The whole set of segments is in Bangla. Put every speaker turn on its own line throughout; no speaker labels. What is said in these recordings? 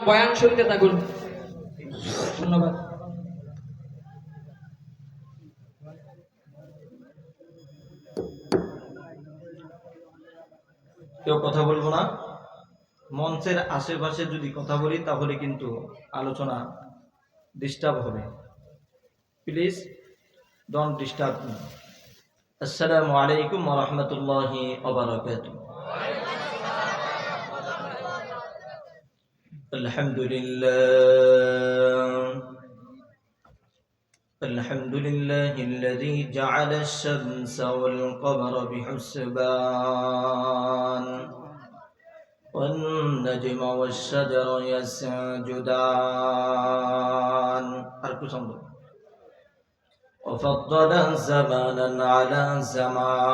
বয়ান শুনতে থাকুন। ধন্যবাদ।
কেউ কথা বলবো না। মঞ্চের আশেপাশে যদি কথা বলি তাহলে কিন্তু আলোচনা ডিস্টার্ব হবে। Please don't disturb me. আসসালামু আলাইকুম ওয়া রাহমাতুল্লাহি ওয়া বারাকাতুহু। الحمد لله الذي جعل الشمس والقمر بحسبان والنجم والشجر يسجدان وفضل زمانا على زمان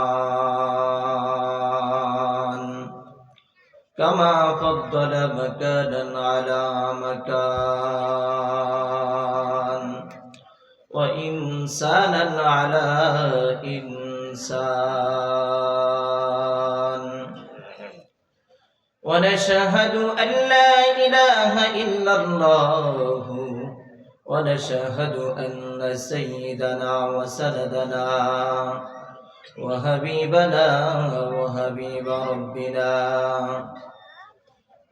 كما فضل مكانا على مكان وإنسانا على إنسان ونشهد أن لا إله إلا الله ونشهد أن سيدنا وسندنا وحبيبنا وحبيب ربنا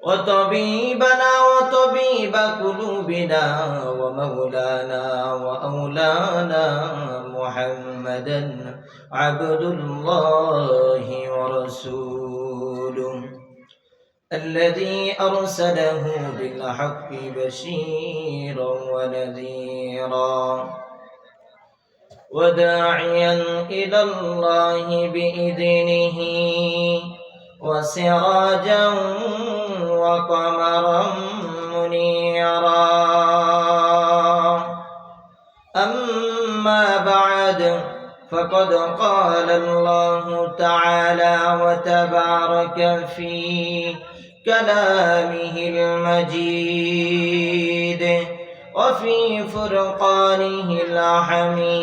وطبيبنا وطبيب قلوبنا ومولانا وأولانا محمدا عبد الله ورسوله الذي أرسله بالحق بشيرا ونذيرا وداعيا إلى الله بإذنه وسراجا وقمرا منيرا أما بعد فقد قال الله تعالى وتبارك في كلامه المجيد وفي فرقانه الحميد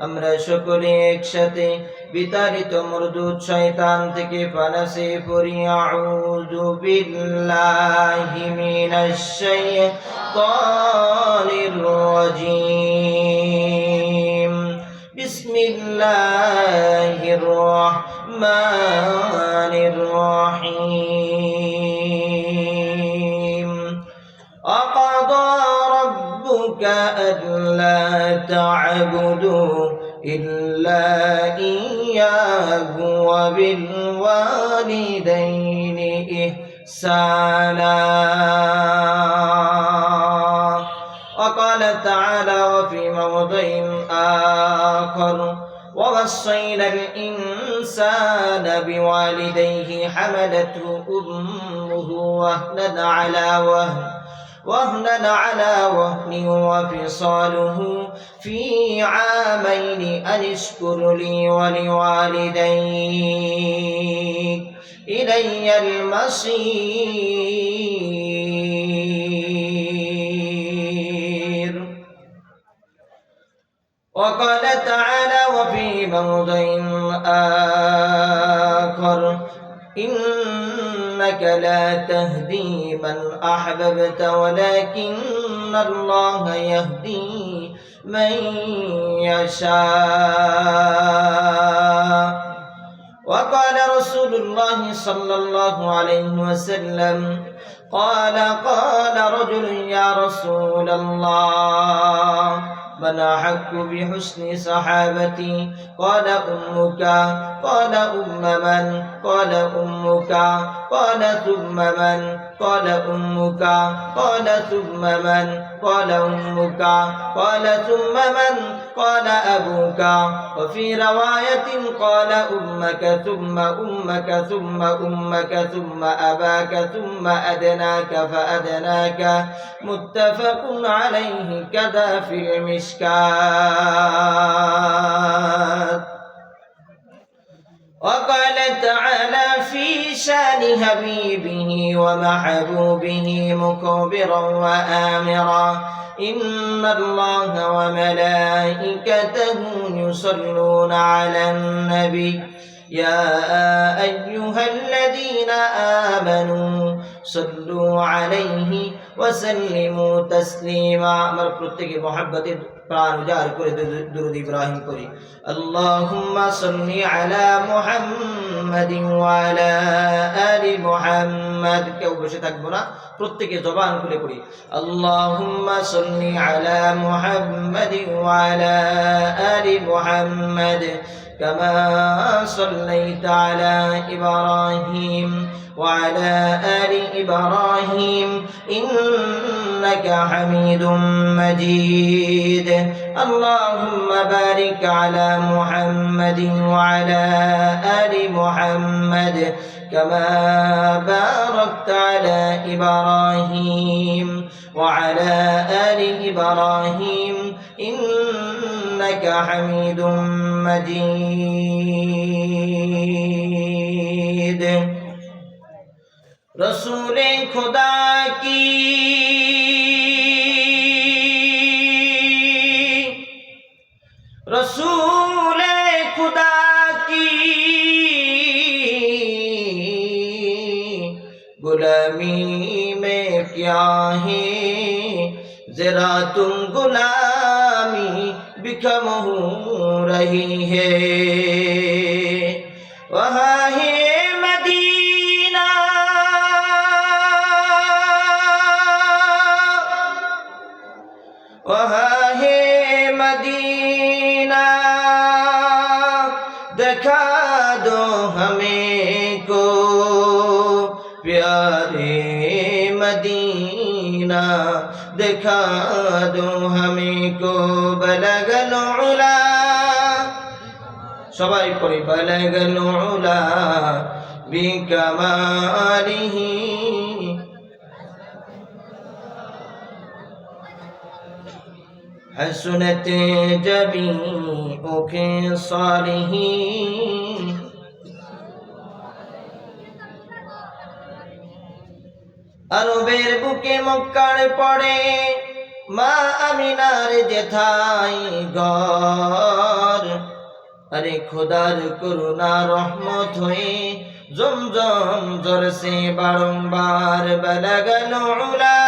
আমরা সকলে একসাথে বিতাড়িত মরদুদ শয়তান থেকে পানাসে পড়ি। আউযু বিল্লাহি মিনাশ শাইতানির রাজীম। বিসমিল্লাহির রহমানির রহিম। আকাদা রাব্বুকা আল্লা তা'বুদু إلا إياه وبالوالدين إحسانا وقال تعالى وفي موضع آخر ووصينا الإنسان بوالديه حملته أمه وهنا على وهن وفصاله في عامين أن اشكر لي ولوالديك إلي المصير. وقال تعالى وفي موضع آخر إنك لا تهدي من أحببت ولكن الله يهدي من يشاء. وقال رسول الله صلى الله عليه وسلم قال رجل يا رسول الله من أحق بحسن صحابتي؟ قال أمك. قال أم من؟ قال أمك. قال ثم من؟ قال أمك. قال ثم من؟ قال أمك. قال ثم من؟ قال أبوك. وفي رواية قال أمك ثم أمك ثم أمك ثم أباك ثم أدناك فأدناك. متفق عليه كذا في المشكات. وقال تعالى في شان حبيبه ومحبوبه مكبرا وآمرا إن الله وملائكته يصلون على النبي يا أيها الذين آمنوا صلوا عليه وسلموا تسليما আমার প্রত্যেকে মহব্বতে প্রাণ উজাড় করে দুরূদ ইব্রাহিম করি আল্লাহুম্মা সাল্লি আলা মুহাম্মাদিন ওয়া আলা আলি মুহাম্মাদ কেউ বসে থাকবো না প্রত্যেকে জবান খুলে পড়ি আল্লাহুম্মা সাল্লি আলা মুহাম্মাদিন ওয়া আলা আলি মুহাম্মাদ كما صليت على إبراهيم وعلى آل إبراهيم إنك حميد مجيد اللهم بارك على محمد وعلى آل محمد كما باركت على إبراهيم وعلى آل إبراهيم إنك حميد مجيد رسول خدا کی رسول خدا کی غلامی میں کیا ہے ذرا تم غلامی بکم ہو رہی ہے وہاں ہے مدینہ وہاں ہے مدینہ دکھا دو ہمیں کو پیارے مدینہ دکھا دو ہمیں کو بلغ العلا সবাই পড়ি بلغ العلا بكماله حسنت جميع خصاله আরবের বুকে মক্কার পড়ে মা আমিনার জেঠাই ঘর আরে খোদার করুণা রহমত হয়ে জমজম জরসে বারংবার বালাগাল উলা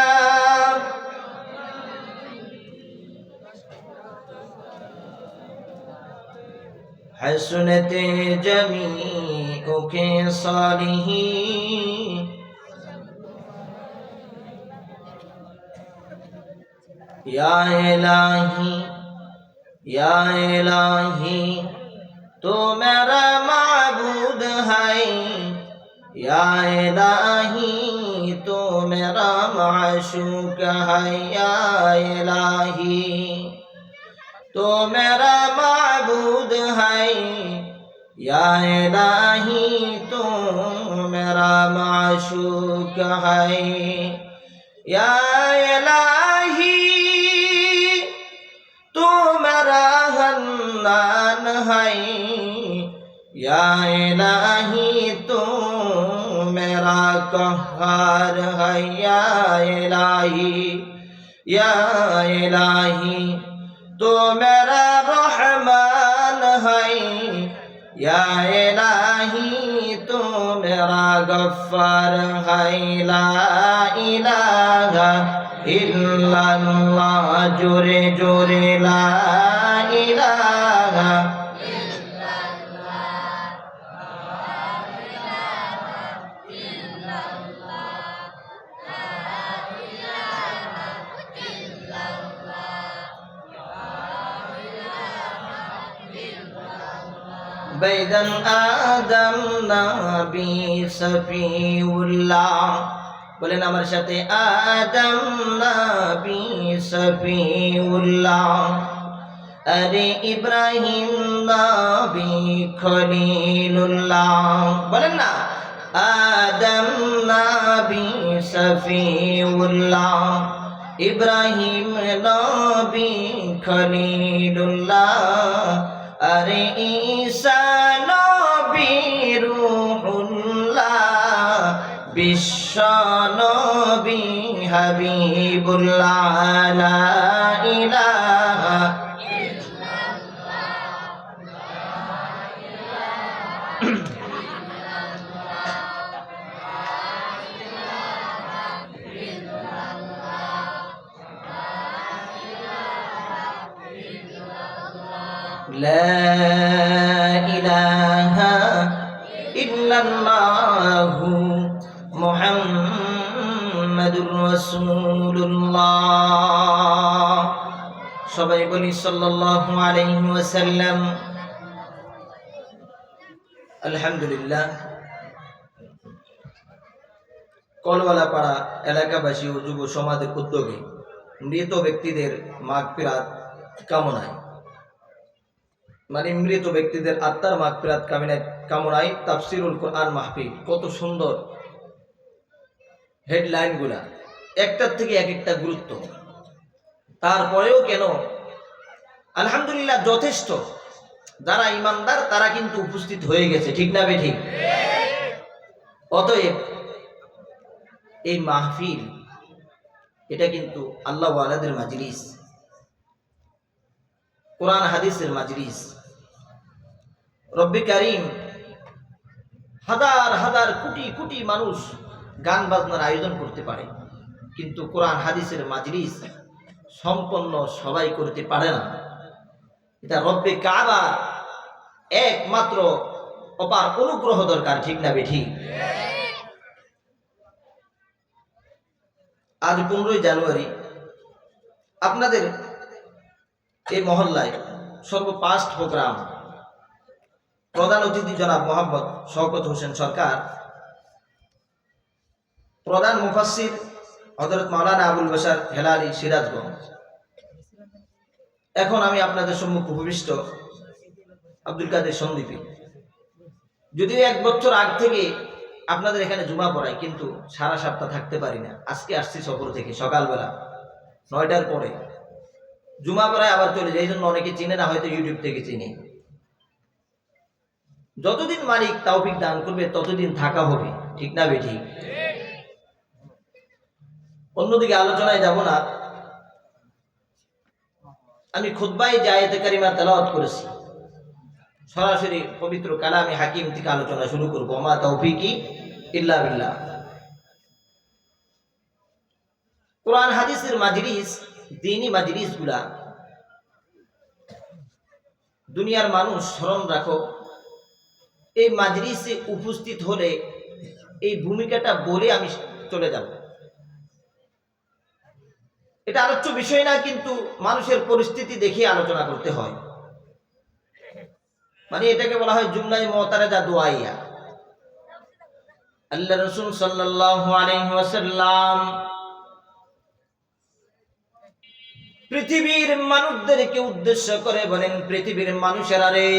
حسنت جميع خصاله या इलाही तो मेरा माबूद है या इलाही तो मेरा माशूक है या इलाही तो मेरा माबूद है या इलाही तो मेरा माशूक है या इलाही तू मेरा हन्नान है या इलाही तू मेरा कहहार है या इलाही तू मेरा रहमान है या इलाही तू मेरा गफ्फार है ला इलाहा इल्लल्लाह जोरे जोरे ला इलाहा बैदन आदम नबी सफीउल्लाह বলেন আমার সাথে আদম নবী সফিউল্লাহ আরে ইব্রাহিম নবী খলিলুল্লাহ বলেন না আদম নবী সফিউল্লাহ ইব্রাহিম নবী খলিলুল্লাহ আরে ঈসা নবী রূহুল্লাহ বিশ্ব নবী হাবিবুল্লাহ লা ইলাহা ইল্লাল্লাহ লা ইলাহা ইল্লাল্লাহু মুহাম্মাদুর রাসূলুল্লাহ। সবাই বলি সাল্লাল্লাহু আলাইহি ওয়াসাল্লাম। আলহামদুলিল্লাহ, কলওয়ালাপাড়া এলাকাবাসী ও যুব সমাজের উদ্যোগে মৃত ব্যক্তিদের মাগফিরাত কামনায়, মানে মৃত ব্যক্তিদের আত্মার মাগফিরাত কামনায় তাফসিরুল কোরআন মাহফিল। কত সুন্দর হেডলাইনগুলা, একটার থেকে এক একটা গুরুত্ব। তারপরেও কেন আলহামদুলিল্লাহ যথেষ্ট, যারা ইমানদার তারা কিন্তু উপস্থিত হয়ে গেছে, ঠিক না বেঠিক? অতএব এই মাহফিল এটা কিন্তু আল্লাহ ওয়ালাদের মাজলিস, কোরআন হাদিসের মাজলিস। রব্বি কারীম হাজার হাজার কোটি কোটি মানুষ গান বাজনার আয়োজন করতে পারে, কিন্তু কোরআন হাদিসের মাজলিস সম্পন্ন সবাই করতে পারে না। এটা রব্বে কাবা একমাত্র অপার অনুগ্রহ দরকার, ঠিক না বেঠিক? আজ 15ই জানুয়ারি আপনাদের এই মহল্লায় সর্বপাস্ট প্রোগ্রাম, প্রধান অতিথি জনাব মোহাম্মদ শওকত হোসেন সরকার, প্রধান মুফাসসির হযরত মাওলানা আবুল বাশার হেলালি সিরাজগঞ্জ। এখন আমি আপনাদের সম্মুখে উপবিষ্ট আব্দুল কাদের সন্দীপী। যদিও 1 বছর আগ থেকে আপনাদের এখানে জুমা পড়াই, কিন্তু সারা সপ্তাহ থাকতে পারি না। আজকে আসছি সফর থেকে, সকালবেলা 9টার পরে জুমা পড়ায় আবার চলে যায়। এই জন্য অনেকে চিনে না, হয়তো ইউটিউব থেকে চিনে। যতদিন মালিক তৌফিক দান করবে ততদিন থাকা হবে, ঠিক না বেঠিক? অন্যদিকে আলোচনায় যাব না। আমি খুতবায় যে আয়াতে কারিমা তেলাওয়াত করেছি, সরাসরি পবিত্র কালামে হাকিম থেকে আলোচনা শুরু করব। মা তৌফিকি ইল্লা বিল্লাহ। কোরআন হাদিসের মাজলিস, দ্বীনি মাজলিসগুলা দুনিয়ার মানুষ স্মরণ রাখো। এই মাজলিসে উপস্থিত হলে এই ভূমিকাটা বলে আমি চলে যাব। এটা আলোচ্য বিষয় না, কিন্তু মানুষের পরিস্থিতি দেখে আলোচনা করতে হয়। মানে এটাকে বলা হয় জুমলায়ে মুতারাজা দুআইয়া। আল্লাহ রাসূল সাল্লাল্লাহু আলাইহি ওয়াসাল্লাম পৃথিবীর মানুষদেরকে উদ্দেশ্য করে বলেন, পৃথিবীর মানুষেরা রে,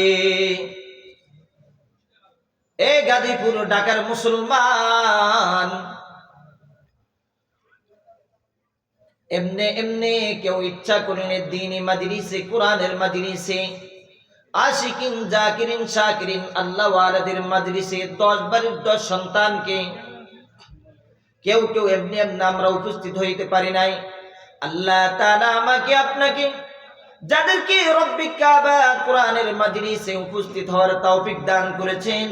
এ গাজীপুর ঢাকার মুসলমান, এমনে এমনে কেউ ইচ্ছা করলে দ্বীনি মাজলিসে, কোরআনের মাজলিসে, আশিকিন জাকিরিন শাকিরিন আল্লাহ ওয়ালাদের মাজলিসে 10 বারের 10 সন্তানকে কেউ কেউ এমনি এমনি আমরা উপস্থিত হইতে পারি নাই। আল্লাহ তাআলা আমাকে আপনাকে যাদেরকে রব্বি কাবা কোরআনের মাজলিসে উপস্থিত হওয়ার তৌফিক দান করেছেন,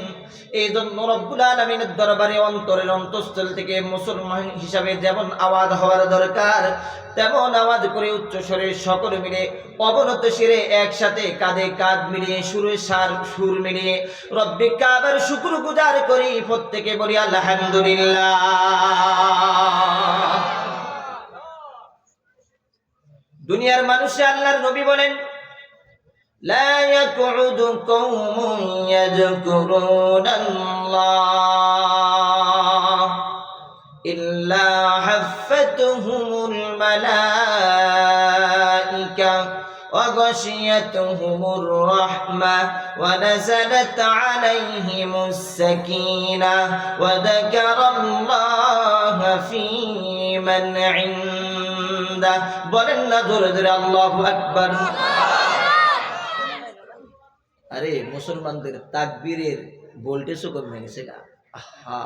এই জন্য রব্বুল আলামিনের দরবারে অন্তরের অন্তঃস্থল থেকে মুসলমান হিসাবে যেমন আওয়াজ হওয়ার দরকার, তেমন আওয়াজ করে উচ্চ স্বরে সকলে মিলে অবনত শিরে একসাথে কাঁধে কাঁধ মিলিয়ে সুরে সুর মিলিয়ে রব্বি কাবার শুকরগুজার করি। প্রত্যেকে বলি আলহামদুলিল্লাহ। দুনিয়ার মানুষে আল্লাহর নবী বলেন, লা ইয়াকুদু কওমুন ইয়াযকুরুনাল্লাহ ইল্লা হাফাতুহুমুল মালাইকা ওয়া গাশিয়াতুহুমুর রাহমা ওয়া নাযালাত আলাইহিমুস সাকিনাহ ওয়া যাকারাল্লাহা ফী মান ইনদা। বলেন না জোরে জোরে আল্লাহু আকবার। আরে মুসলমানদের তাকবীরের ভোল্টেজও কমে গেছে গা। আহা,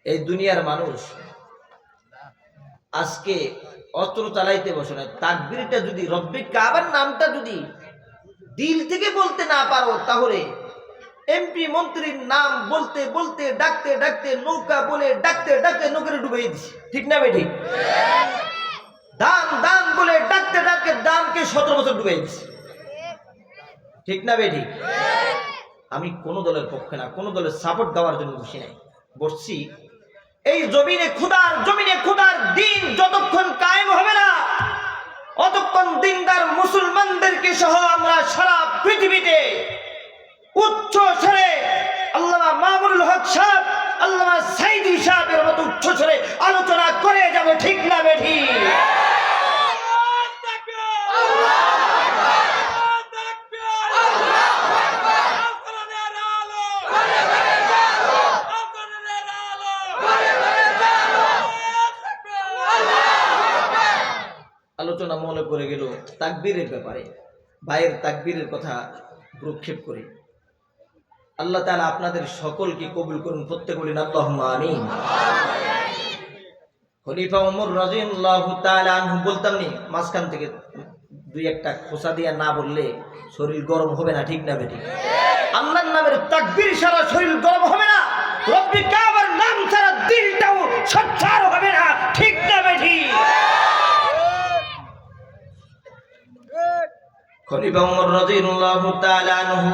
এই দুনিয়ার মানুষ আজকে অস্ত্র চালাইতে বসে না। তাকবীরটা যদি রব্বে কাবার নামটা যদি দিল থেকে বলতে না পারো, তাহলে এমপি মন্ত্রীর নাম বলতে বলতে ডাকতে ডাকতে নৌকা বলে ডাকতে ডাকতে নৌকারে ডুবিয়ে দিছি, ঠিক না বেঠিক? দাম দাম বলে ডাকতে ডাকতে দামকে 17 বছর ডুবিয়ে দিছি। ঠিক না বেঠি? আমি কোন দলের পক্ষে না, কোন দলের সাপোর্ট দেওয়ার জন্য বসি নাই, বসছি এই জমিনে খোদার দিন যতক্ষণ কায়েম হবে না অতক্ষণ দিনদার মুসলমানদেরকে সহ আমরা সারা পৃথিবীতে উচ্চ স্বরে আল্লামা মামুনুল হক সাহেব, আল্লামা সাইদি সাহেবের মতো উচ্চ স্বরে আলোচনা করে যাব, ঠিক না বেঠি? আলোচনা মনে পড়ে গেল তাকবীরের ব্যাপারে। ভাইয়ের তাকবীরের কথা প্রক্ষেপ করে আল্লাহ তাআলা আপনাদের সকলকে কবুল করুন, প্রত্যেক বলেন আল্লাহুম্মা আমিন। খলিফা ওমর রাদিয়াল্লাহু তাআলা আনহু বলতাম নি, মাঝখান থেকে দুই একটা খোসা দিয়া না বললে শরীর গরম হবে না, ঠিক না বেটি? আল্লাহর নামের তাকবীর ছাড়া শরীর গরম হবে না, রব্বি কাবার নাম ছাড়া দিলটাও সচ্চার হবে না, ঠিক না বেটি? খলিফা ওমর রাদিয়াল্লাহু তাআলা আনহু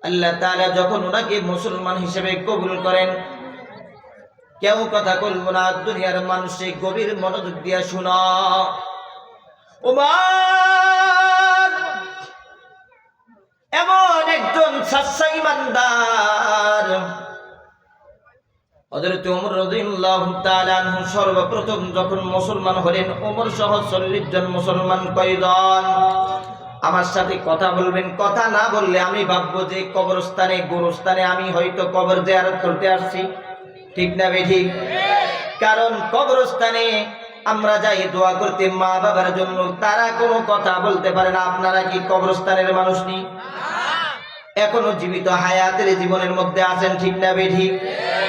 আল্লাহ তাআলা যখন ওনাকে মুসলমান হিসেবে কবুল করেন, কেউ কথা বলবো না, দুনিয়ার মানুষে গভীর মনোযোগ দিয়া শোনা। ওমর এমন একজন সচ্চা ইমানদার, হযরত ওমর রাদিয়াল্লাহু তাআলা আনহু সর্বপ্রথম যখন মুসলমান হলেন, ওমর সহ 40 জন মুসলমান কয়জন আমার সাথে কথা বলবেন, কথা না বললে আমি ভাববো যে কবরস্থানে গোরস্থানে আমি হয়তো কবর জিয়ারত করতে আসছি, ঠিক না বেঠি? কারণ কবরস্থানে আমরা যাই দোয়া করতে মা বাবার জন্য, তারা কোনো কথা বলতে পারে না। আপনারা কি কবরস্থানের মানুষ নি? এখনো জীবিত হায়াতের জীবনের মধ্যে আছেন, ঠিক না বেঠি?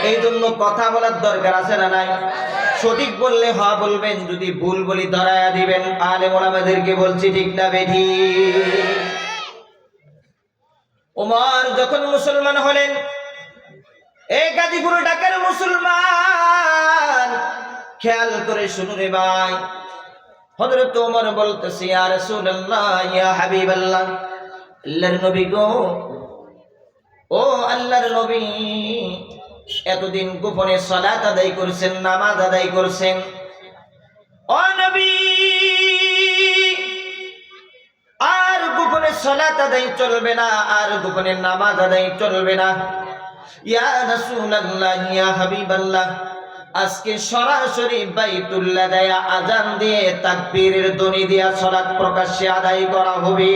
এই জন্য কথা বলার দরকার আছে না নাই? সঠিক বললে হ্যাঁ বলবেন, যদি ভুল বলি ধরায়া দিবেন। আলেম ওলামাদেরকে বলছি, ঠিক না বেঠি? ওমর যখন মুসলমান হলেন, এই গাজীপুর ঢাকার মুসলমান খেয়াল করে শুনুন রে ভাই, হযরত ওমর বলতেছে, ইয়া রাসূলুল্লাহ, ইয়া হাবিবাল্লাহ, আল্লাহর নবী গো, ও আল্লাহর নবী, এতদিন গোপনে সালাত আদায় করছেন, নামাজ আদায় করছেন, ও নবী আর গোপনে সালাত আদায় চলবে না, আর গোপনে নামাজ আদায় চলবে না। ইয়া রাসূলুল্লাহ, ইয়া হাবিবাল্লাহ, আজকে সরাসরি বাইতুল্লাহ দেয়া আজান দিয়ে তাকবীরের ধ্বনি দিয়া সালাত প্রকাশ্যে আদায় করা হবে।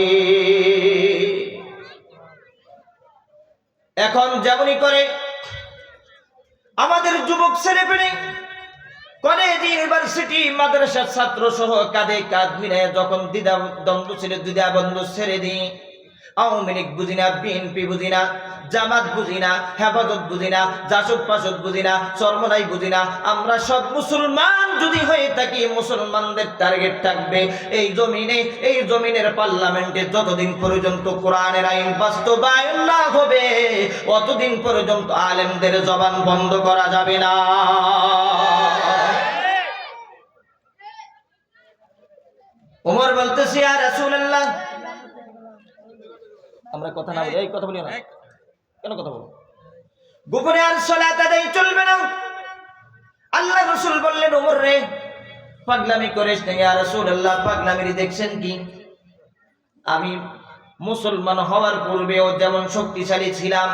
এখন যেমনই করে আমাদের যুবক ছেলেপেলে কলেজ, ইউনিভার্সিটি, মাদ্রাসার ছাত্র সহ কাঁধে কাঁধ মিলিয়ে যখন দ্বন্দ্ব ছিল, দ্বিধাবন্ধ ছেড়ে দিই, আওয়ামী লীগ বুঝি না, বিএনপি বুঝি না, জামাত বুঝি না, হেফাজত বুঝি না, জাসদ পাসদ বুঝি না, চরমনাই বুঝি না, আমরা সব মুসলমান যদি হয়ে থাকি, মুসলমানদের টার্গেট থাকবে এই জমিনে, এই জমিনের পার্লামেন্টে যতদিন পর্যন্ত কোরআনের আইন বাস্তবায়ন না হবে অতদিন পর্যন্ত আলেমদের জবান বন্ধ করা যাবে না। ওমর বলতেছে, ইয়া রাসূলুল্লাহ, আমরা কথা না বলি, এই কথা বলি না কেন? কথা বলো, গোপনে আর সালাত আদায় চলবে না। আল্লাহ রাসূল বললেন, ওমর রে, পাগলামি করিস না। ইয়া রাসূলুল্লাহ, পাগলামি দেখছেন কি? আমি মুসলমান হওয়ার পূর্বেও যেমন শক্তিশালী ছিলাম,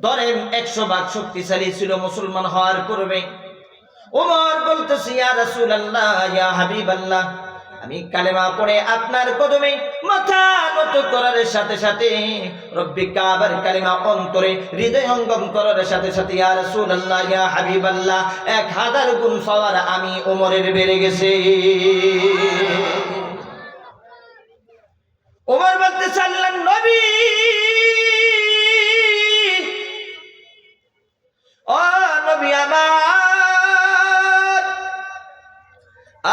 ধরেন 100 ভাগ শক্তিশালী ছিল মুসলমান হওয়ার পূর্বে। ওমর বলতেছে, ইয়া রাসূলুল্লাহ, ইয়া হাবিবাল্লাহ, আমি কালেমা পড়ে আপনার কদমে মাথা নত করার সাথে সাথে, রব্বি কাবার কালেমা অন্তরে হৃদয়ঙ্গম করার সাথে সাথে, ইয়া রাসূলুল্লাহ, ইয়া হাবিবাল্লাহ, 1000 গুণ পাওয়ার আমি ওমরের বেড়ে গেছে। ওমর বলতেছে, আল্লাহর নবী, ও নবী আমার,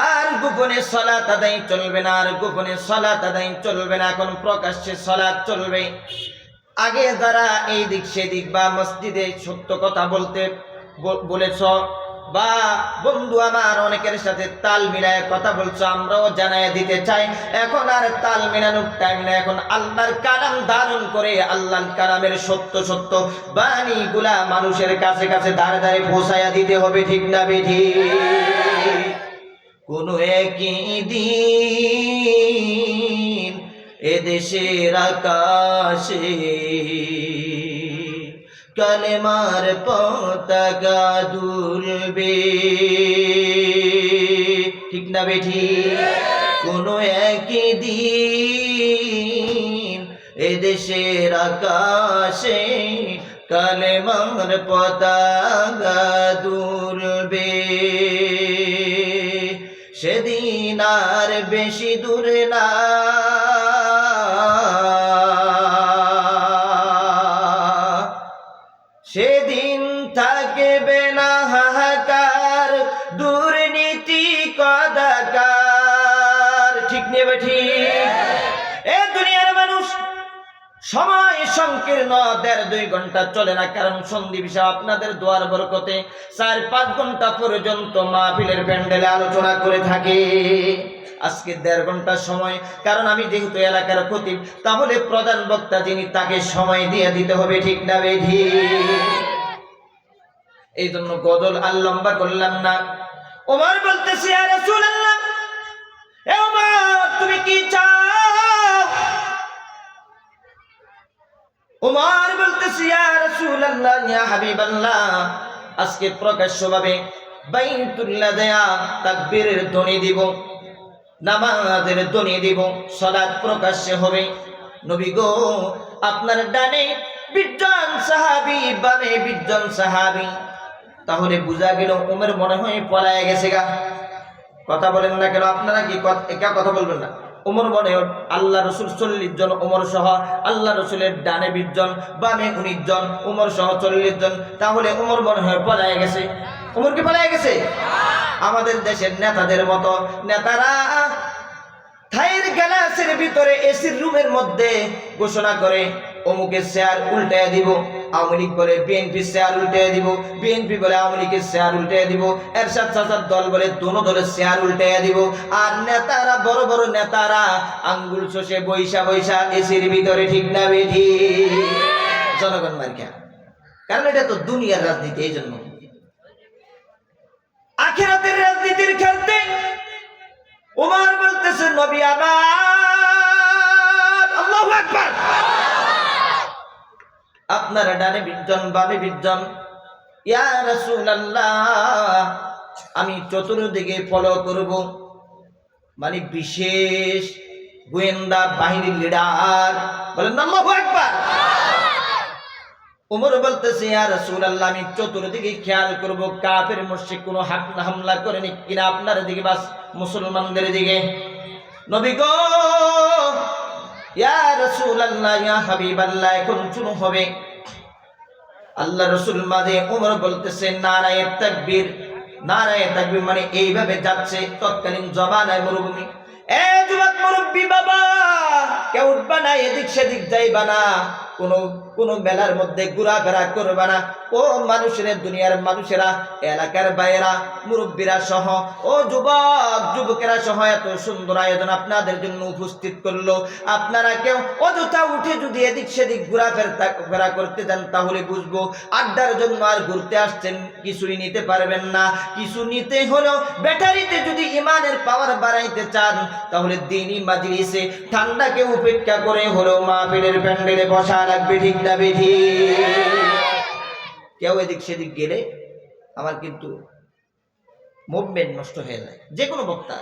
আর গোপনে সালাত আদায় চলবে না, আর গোপনে সালাত আদায় চলবে না, এখন প্রকাশ্যে সালাত চলবে। আগে যারা এই দিক সেদিক বা মসজিদে সত্য কথা বলতে বলেছ, বা বন্ধু আমার অনেকের সাথে তাল মিলায় কথা বলছো, আমরাও জানায় দিতে চাই এখন আর তাল মিলানোর টাইম না। এখন আল্লাহর কালাম ধারণ করে আল্লাহর কালামের সত্য সত্য বাণীগুলা মানুষের কাছে কাছে দাঁড়ে দাঁড়ে পৌঁছায়া দিতে হবে, ঠিক না বেঠিক? কোনো একই দিন এদেশের আকাশে কালেমার পতাকা দুলবে, ঠিক না বেঠিক? কোনো একই দিন এদেশের আকাশে কালেমার পতাকা দুলবে, সেদিন আর বেশি দূরে না, সেদিন থাকবে না হাহাকার দুর্নীতি কদাকার, ঠিক নেবে ঠিক? এ দুনিয়ার মানুষ সময় সংকীর্ণ, 1.5-2 ঘন্টা চলে না, কারণ সন্ধি বিষয় আপনাদের দোয়ার বরকতে 4-5 ঘন্টা পর্যন্ত মাহফিলের প্যান্ডেলে আলোচনা করে থাকে। আজকে 1.5 ঘন্টা সময়, কারণ আমি যেহেতু এলাকার খতিব, তাহলে প্রধান বক্তা যিনি তাকে সময় দিয়ে দিতে হবে, ঠিক না বেঠি? এই জন্য গজল আর লম্বা করলাম না। ওমর বলতেছে, ইয়া রাসূলুল্লাহ, এ ওমর তুমি কি চাও? ওমর বলতেছে, ইয়া রাসূলুল্লাহ, ইয়া হাবিবাল্লাহ, আজকে প্রকাশ্যভাবে বাইতুল্লাহ দেয়া তাকবীরের ধ্বনি দিব, নামাজের ধ্বনি দিব, সালাত প্রকাশ্যে হবে। নবী গো, আপনার ডানে 20 জন সাহাবী, বামে 20 জন সাহাবী। তাহলে বুঝা গেল ওমর মনে হয় পলায় গেছে গা। কথা বলেন না কেন? আপনারা কি কথা বলবেন না? ওমর মনে হয় আল্লাহ রসুল 40 জন, ওমর সহ আল্লাহ রসুলের ডানে 20 জন, বামে 19 জন, ওমর সহ 40 জন। তাহলে ওমর মনে হয় পলায় গেছে। ওমর কি পলায় গেছে? আমাদের দেশের নেতাদের মতো নেতারা থাইর গ্লাসের ভিতরে এসির রুমের মধ্যে ঘোষণা করে অমুকের শেয়ার উল্টায় দিব, আওয়ামী লীগ বলে বিএনপি শেয়ার উল্টায় দিব, বিএনপি বলে আওয়ামী লীগের শেয়ার উল্টায় দিব, এরশাদ চাচার দল বলে দোনো দলের শেয়ার উল্টায় দিব। আর নেতারা, বড় বড় নেতারা আঙ্গুল চষে বৈশা বৈশা এসির ভিতরে, ঠিক না বেঠি? জনগণ মার্কা, কারণ এটা তো দুনিয়ার রাজনীতি। এই জন্য আখিরাতের রাজনীতির ক্ষেত্রে ওমর বলতেছে, নবী আমার, আল্লাহু আকবার, আপনার ডানে 20 জন, বামে 20 জন। ইয়া রাসূলুল্লাহ, আমি চতুর্দিকে ফলো করব, মানে বিশেষ গোয়েন্দা বাহিনীর লিডার। বলেন আল্লাহু আকবার। ওমর বলতেছে, ইয়া রাসূলুল্লাহ, আমি চতুর্দিকে খেয়াল করব কাফের মুশরিক কোনো হামলা করেনি কিনা আপনার দিকে, বাস মুসলমানদের দিকে। নবী গো, ইয়া রাসূলুল্লাহ, ইয়া হাবিবাল্লাহ, এখন শুরু হবে। আল্লাহ রাসূল মাঝে ওমর বলতেছে, নারায়ে তাকবীর, নারায়ে তাকবীর, মানে এইভাবে যাচ্ছে তৎকালীন জমানায় মরুভূমি। এ যুবক মুরব্বী বাবা, কেউ উঠবা না, এদিক সেদিক যাইবা না, কোনো মেলার মধ্যে ঘোরাফেরা করবা না। ও মানুষের, দুনিয়ার মানুষেরা, এলাকার বাইরা, মুরব্বীরা সহ, ও যুবক যুবকেরা সহ এত সুন্দর আয়োজন আপনাদের জন্য উপস্থিত করলো। আপনারা কেউ অযথা উঠে যদি এদিক সেদিক ঘোরাফেরা করতে যান, তাহলে বুঝবো আড্ডার জন্য আর ঘুরতে আসছেন, কিছুই নিতে পারবেন না। কিছু নিতে হলো, ব্যাটারিতে যদি ইমানের পাওয়ার বাড়াইতে চান, তাহলে দিনই মাজলিসে ঠান্ডাকে উপেক্ষা করে হলো মাহফিলের প্যান্ডেলে বসা রাখবে, ঠিক না বেঠি? কেউ এদিক সেদিক গেলে আমার কিন্তু মুভমেন্ট নষ্ট হয়ে যায়। যে কোনো বক্তা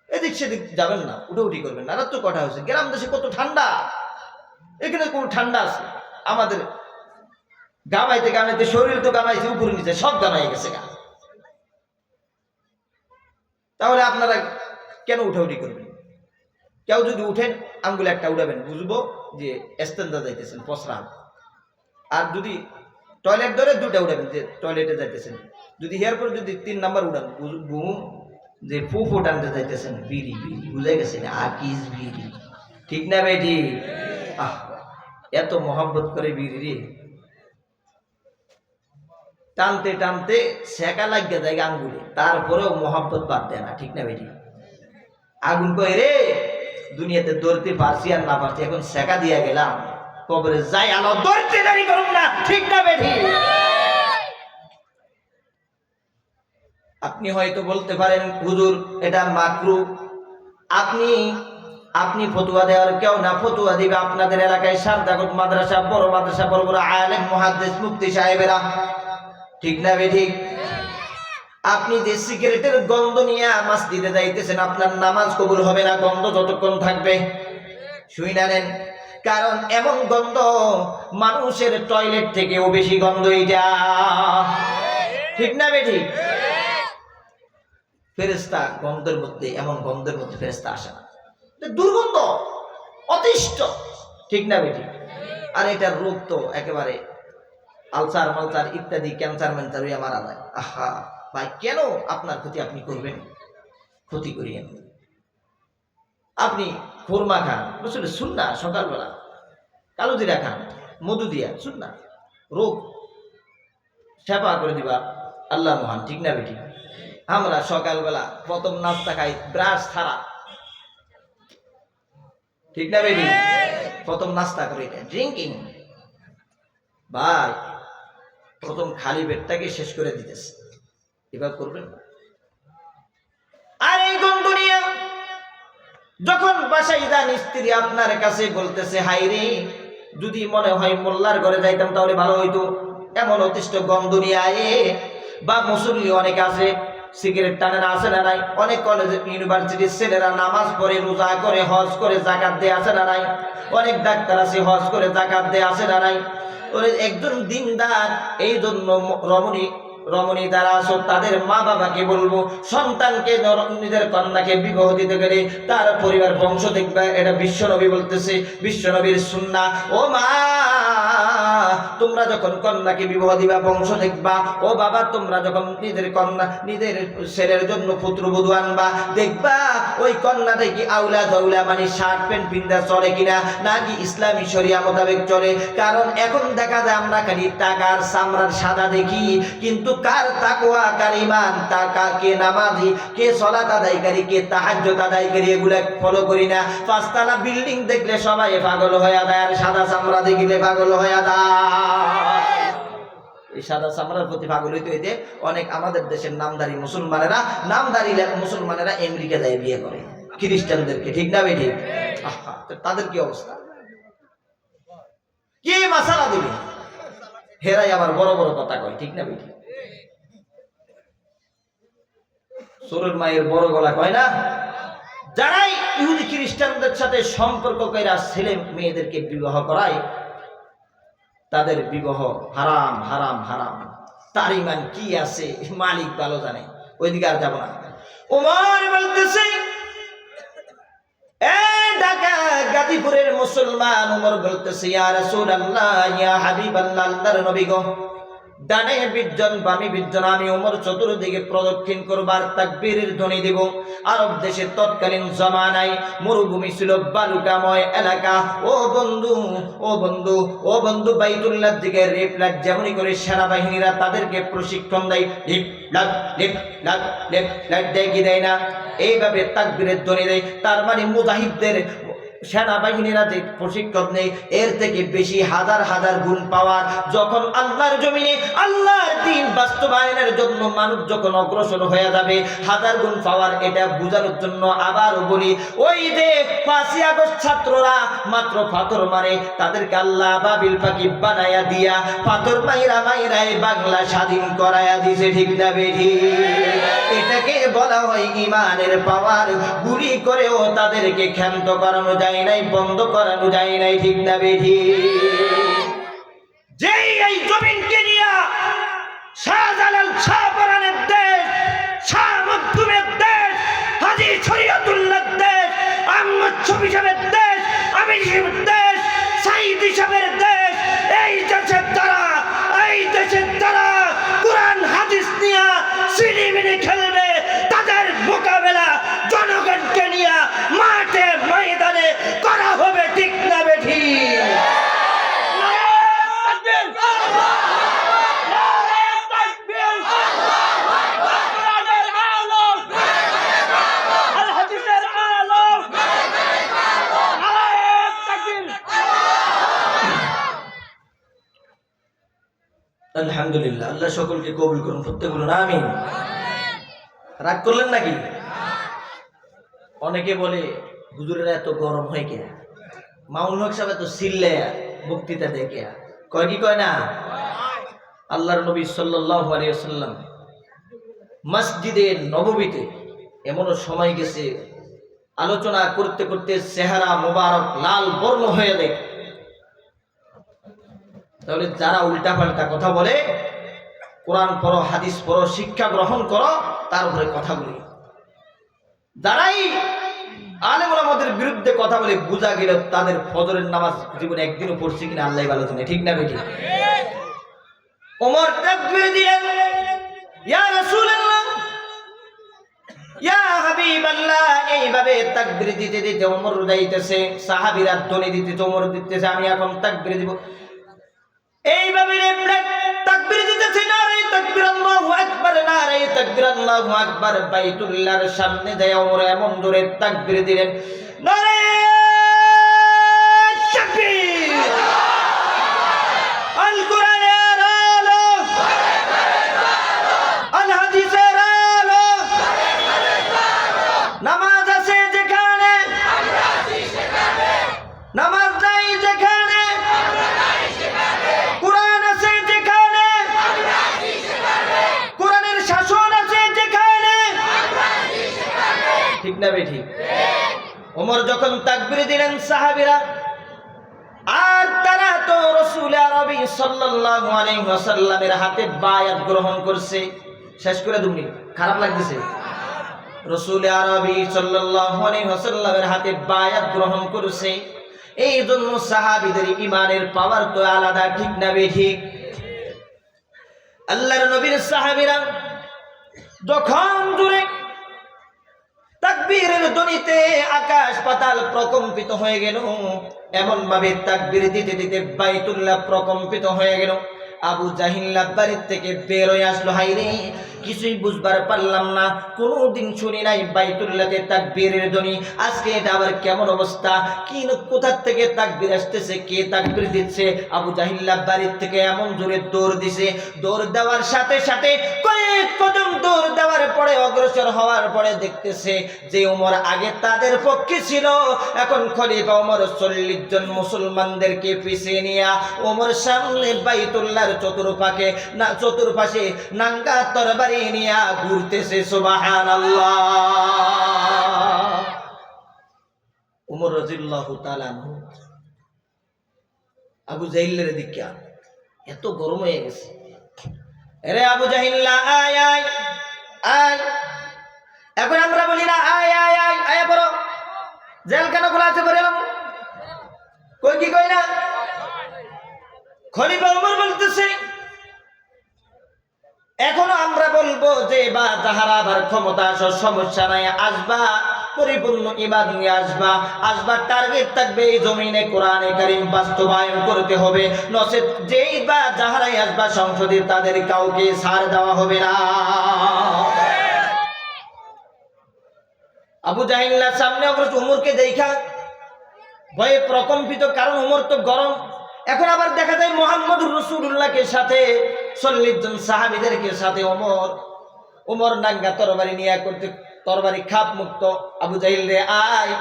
এদিক সেদিক যাবেন না, উঠি করবেন না। রাত্র কটা হয়েছে, গ্রাম দেশে কত ঠান্ডা, এখানে কোন ঠান্ডা আছে? আমাদের গামাইতে গামাইতে শরীর তো গামাইছে, উপরে নিচে সব গামাই গেছে গা। তাহলে আপনারা কেন উঠি করবেন? কেউ যদি উঠেন, আঙ্গুলে একটা উড়াবেন, বুঝবো যে এস্তেন্দা যাইতেছেন, পসরান। আর যদি টয়লেট ধরে 2টা উড়াবেন, যে টয়লেটে যাইতেছেন। যদি হেয়ার পরে যদি 3 নাম্বার উড়ান, বুঝবো যে ফুফু টানতে যাইতেছেন, বিড়ি বিড়ি, বুঝে গেছেন, আকিস বিড়ি, ঠিক না বেটি? এত মহব্বত করে বিড়ি রে। টানতে টানতে সেকা লাগিয়ে যায় আঙ্গুলে, তারপরেও মহাব্বত বাদ দেয় না। ঠিক না বেটি? আগুন কই রে, দুনিয়াতে ধরতে পারছি আর না পারছি, এখন সেকা দিয়া গেলাম, কবরে যাই আলো ধরতে দেরি করুন না। ঠিক না বেটি? আপনি হয়তো বলতে পারেন হুজুর এটা মাকরু, আপনি ফতুয়া দেওয়ার কেউ না, ফতুয়া দিবে আপনাদের এলাকায় সারদাগত মাদ্রাসা, বড় মাদ্রাসা, বড় বড় আলেম মুহাদ্দিস মুফতি সাহেবেরা। ঠিক না বেটি? আপনি যে সিগারেটের গন্ধ নিয়ে মসজিদে যাইতেছেন, আপনার নামাজ কবুল হবে না গন্ধ যতক্ষণ থাকবে। শুই নেন, কারণ এমন গন্ধ মানুষের টয়লেট থেকেও বেশি গন্ধ এটা। ঠিক না বেটি? ফেরেশতা গন্ধের মধ্যে, এমন গন্ধের মধ্যে ফেরেশতা আসে না, দুর্গন্ধ, অতিষ্ঠ। ঠিক না বেটি? আর এটার রোগ তো একেবারে আলসার মালসার ইত্যাদি ক্যান্সার ম্যান্সার হইয়া মারা যায়। আহা ভাই, কেন আপনার ক্ষতি আপনি করবেন? ক্ষতি করিয়েন। আপনি খুরমা খান, আসলে সুন্নাহ, সকালবেলা কালো জিরা খান মধু দিয়া, সুন্নাহ, রোগ সেবা করে দিবা আল্লাহ মহান। ঠিক না বেটি? আমরা সকালবেলা প্রথম নাস্তা খাই ব্রাশ ছাড়া। ঠিক না বেটি? প্রথম নাস্তা করি ড্রিঙ্কিং। ভাই, প্রথম খালি পেটটাকে শেষ করে দিতেছে, এবার করবেন না। আর এই গন্ধ নিয়ে যখন বাসায় যান, স্ত্রী আপনার কাছে বলতেছে হাই রে, যদি মনে হয় মোল্লার ঘরে যাইতাম তাহলে ভালো হইতো, এমন অতিষ্ঠ গন্ধ নিয়ে আয়ে। বা মুসল্লি অনেক আছে, সিগারেট টানে না, আছে না নাই? অনেক কলেজ ইউনিভার্সিটির ছেলেরা নামাজ পড়ে, রোজা করে, হজ করে, জাকাত দেয়, আছে না নাই? অনেক ডাক্তার আছে, হজ করে, জাকাত দেয়, আছে না নাই? একজন দিনদার। এই জন্য রমণী যারা আছো তাদের মা বাবাকে বলবো, সন্তানকে, নিজের কন্যাকে বিবাহ দিতে গেলে তার পরিবার বংশ দেখবে, এটা বিশ্বনবী বলতেছে, বিশ্বনবীর সুন্নাহ। ও মা, তোমরা যখন কন্যাকে বিবাহ দিবা বংশ দেখবা। ও বাবা, তোমরা যখন নিজের কন্যা, নিজের ছেলের জন্য পুত্রবধূ আনবা, দেখবা ওই কন্যাটা কি আউলা দৌলা, মানে শার্ট প্যান্ট পিন্দা চলে কিনা, নাকি ইসলামী শরিয়া মোতাবেক চলে। কারণ এখন দেখা যায় আমরা খালি টাকার চামড়ার সাদা দেখি, কিন্তু কার তাকওয়া, কার ঈমান, কে নামাজি, কে সালাত আদায়কারী, কে তাহাজ্জুদ আদায়কারী, এগুলা ফলো করি না। পাঁচতলা বিল্ডিং দেখলে সবাই পাগল হয়ে যায়, আর সাদা চামড়া দেখলে পাগল হয়ে যায়। এই সাদা চামড়ার প্রতি পাগল হইতে হইতে অনেক আমাদের দেশের নামধারী মুসলমানেরা আমেরিকা যায় বিয়ে করে খ্রিস্টানদেরকে। ঠিক না বেঠিক? তাদের কি অবস্থা? কি মাসালা দিবে? হেরাই আবার বড় বড় কথা কয়। ঠিক না বেঠিক? সরুর মায়ের বড় গলা কয় না? যারাই ইহুদি খ্রিস্টানদের সাথে সম্পর্ক কইরা ছেলে মেয়েদেরকে বিবাহ করায়, তাদের বিবাহ হারাম হারাম হারাম। তার ঈমান কি আছে মালিক ভালো জানে, ওইদিকে আর যাব না। ওমর বলতেছে, এ ঢাকা গাজীপুরের মুসলমান, ওমর বলতেছে, ইয়া রাসূলুল্লাহ, ইয়া হাবিবাল্লাহ, আল্লাহর নবী গো, ডানে 20 জন, বামে 20 জন, আমি ওমর চতুর্দিকে প্রদক্ষিণ করবার তাকবীরের ধ্বনি দেব। আরব দেশের তৎকালীন জমানায় মরুভূমি ছিল, বালুকাময় এলাকা। ও বন্ধু, ও বন্ধু, ও বন্ধু, বাইতুল্লাহর দিকে রিফ্লাট যেমনই করে সেনাবাহিনীরা তাদেরকে প্রশিক্ষণ দেয়, রিফ্লাট দেয় কি দেয় না? এইভাবে তাকবীরের ধ্বনি দেয়। তার মানে মুজাহিদদের, সেনাবাহিনীরা যে প্রশিক্ষণ নেই, এর থেকে বেশি হাজার হাজার গুণ পাওয়ার। যখন আল্লাহর জমিনে আল্লাহর দ্বীন বাস্তবায়নের জন্য মানুষ যখন অগ্রসর হয়ে যাবে, হাজার গুণ পাওয়ার। এটা বোঝানোর জন্য আবারও বলি, ওই যে 5ই আগস্ট ছাত্ররা মাত্র পাথর মারে, তাদেরকে আল্লাহ বাবিল পাখি বানায়া দিয়া পাথর মাইরাই বাংলা স্বাধীন করায়া দিছে। ঠিক না বেঠি? এটাকে বলা হয় ঈমানের পাওয়ার। গুলি করেও তাদেরকে ক্ষান্ত করানো যায় নাই, বন্ধ করানো যায় নাই। ঠিক না বেঠি? যেই এই জমিনকে নিয়া শাহজালাল, শাহপরানের দেশ, শাহ মখদুমের দেশ, হাজী শরীয়তুল্লাহর দেশ, আহমদ শফী সাহেবের দেশ, আমির সাহেবের দেশ, সাইদি সাহেবের দেশ, এই দেশের দ্বারা কোরআন হাদিস নিয়া সিনেমিনে খেলবে, তাদের মোকাবেলা জনগণকে নিয়ে মাঠে ময়দানে করা হবে। ঠিক না বেঠি? আলহামদুলিল্লাহ, আল্লাহ সকলকে কবুল করুন, প্রত্যেক বলুন আমিন। রাগ করলেন নাকি? অনেকে বলে হুজুরেরা এত গরম হয় কে, মামুনুল হক সাহেব এত সিল্লে বক্তৃতা দেখে, কয় কি কয় না? আল্লাহর নবী সাল্লাল্লাহু আলাইহি ওয়াসাল্লাম মসজিদে নববীতে এমনও সময় গেছে আলোচনা করতে করতে চেহারা মোবারক লাল বর্ণ হয়ে যায়। তাহলে যারা উল্টাপাল্টা কথা বলে, কোরআন পড়ো, হাদিস পড়ো, শিক্ষা গ্রহণ করো, তার উপরে কথা বলি। যারাই আলেম ওলামাদের বিরুদ্ধে কথা বলে, বোঝা গেল তাদের ফজরের নামাজ জীবনে একদিনও পড়ছে কিনা আল্লাহ ভালো জানে, ঠিক না বেঠিক? ওমর তাকবীর দিলেন, ইয়া রাসূলুল্লাহ, ইয়া হাবিবাল্লাহ, এইভাবে তাকবীর দিতে দিতে ওমর যাইতেছে, সাহাবীরা ধ্বনি দিতেছে, ওমর দিতেছে, আমি এখন তাকবীর দিব। এইভাবে তাকবীর দিতেছে, নারে তাকবীর, আল্লাহু আকবার, নারে তাকবীর, আল্লাহু আকবার। বাইতুল্লাহর সামনে যায় ওমর এমন জোরে তাকবীর দিলেন, নারে তাকবীর, আল কোরআনের আলো, আল হাদিসের আলো, নামাজ আছে যেখানে, নামাজ নাই যেখানে, কোরআন আছে যেখানে, কোরআনের শাসন আছে যেখানে, ঠিক না বেঠিক? ওমর যখন তাকবীর দিলেন, সাহাবীরা আর তারা তো রাসূল আরবি সাল্লাল্লাহু আলাইহি ওয়াসাল্লামের হাতে বায়াত গ্রহণ করছে। শেষ করে দুমনি খারাপ লাগতেছে? রাসূল আরবি সাল্লাল্লাহু আলাইহি ওয়াসাল্লামের হাতে বায়াত গ্রহণ করছে। এই জন্য সাহাবীদের ঈমানের পাওয়ার তো আলাদা, ঠিক না বেঠিক? আল্লাহর নবীর সাহাবীরা যখন জোরে তাকবীরের ধ্বনিতে আকাশ পাতাল প্রকম্পিত হয়ে গেল, এমন ভাবে তাকবীর দিতে দিতে বাইতুল্লাহ প্রকম্পিত হয়ে গেল। আবু জাহিল বাড়ির থেকে বের হয়ে আসলো, হাইরে কিছুই বুঝবার পারলাম না, কোনোদিন শুনি নাই বাইতুল্লাহতে তাকবীরের ধ্বনি, আজকে এটা আবার কেমন অবস্থা, কি কোথা থেকে তাকবীর আসতেছে, কে তাকবীর দিচ্ছে? আবু জাহিল বাড়ির থেকে এমন জোরে দৌড় দিছে, দৌড় দেওয়ার সাথে সাথে কয়েক কদম দৌড় দেওয়ার পরে, অগ্রসর হওয়ার পরে দেখতেছে যে ওমর আগে তাদের পক্ষে ছিল, এখন খলিফা ওমর 40 জন মুসলমানদেরকে পিছিয়ে নিয়ে ওমর সামনে বাইতুল্লাহর চতুর্পাশে নাঙ্গা তরবারি নিয়ে ঘুরতেছে। সুবহানাল্লাহ। ওমর রাদিয়াল্লাহু তাআলা আনহু আবু জাহিলের দিকে এত গরম হয়ে গেছে, আরে আবু জাহিল আয় আয় আয়, এখন আমরা বলি না আয় আয় আয় আয় পড়ো, জেল কেন খোলা আছে পড়ে এলাম, কই কি কই না? খলিফা ওমর বলতেছে, এখনো আমরা বলবো যে বা যাহারা আবার ক্ষমতা আসো, সমস্যা নাই, আসবা পরিপূর্ণ ঈমান নিয়ে আসবা, আসবা টার্গেট থাকবে এই জমিনে কোরআনে কারীম বাস্তবায়ন করতে হবে, নচেত যেই বা যাহারাই আসবা সংসদে তাদের কাউকে ছাড় দেওয়া হবে না। আবু জাহিল্লার সামনে অগ্রসর উমরকে দেখা ভয়ে প্রকম্পিত, কারণ উমর তো গরম। এখন আবার দেখা যায় মুহাম্মদুর রাসূলুল্লাহকে সাথে 40 জন সাহাবীদেরকে সাথে ওমর নাঙ্গা তরবারি নিয়ে করতে, তরবারি খাপ মুক্ত। আবু জাহিল রে আয়,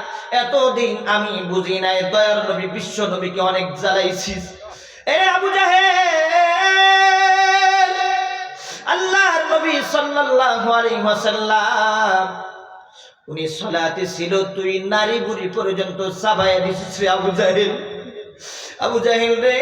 এতদিন আমি বুঝি নাই দয়ার নবী বিশ্ব নবীকে অনেক জ্বালাইছিস। এ আবু জাহেল, আল্লাহর নবী সাল্লাল্লাহু আলাইহি ওয়াসাল্লাম উনি সালাতে ছিল, তুই নারী বুড়ি পর্যন্ত সাবায়া দিছিস। আবু জাহিল রে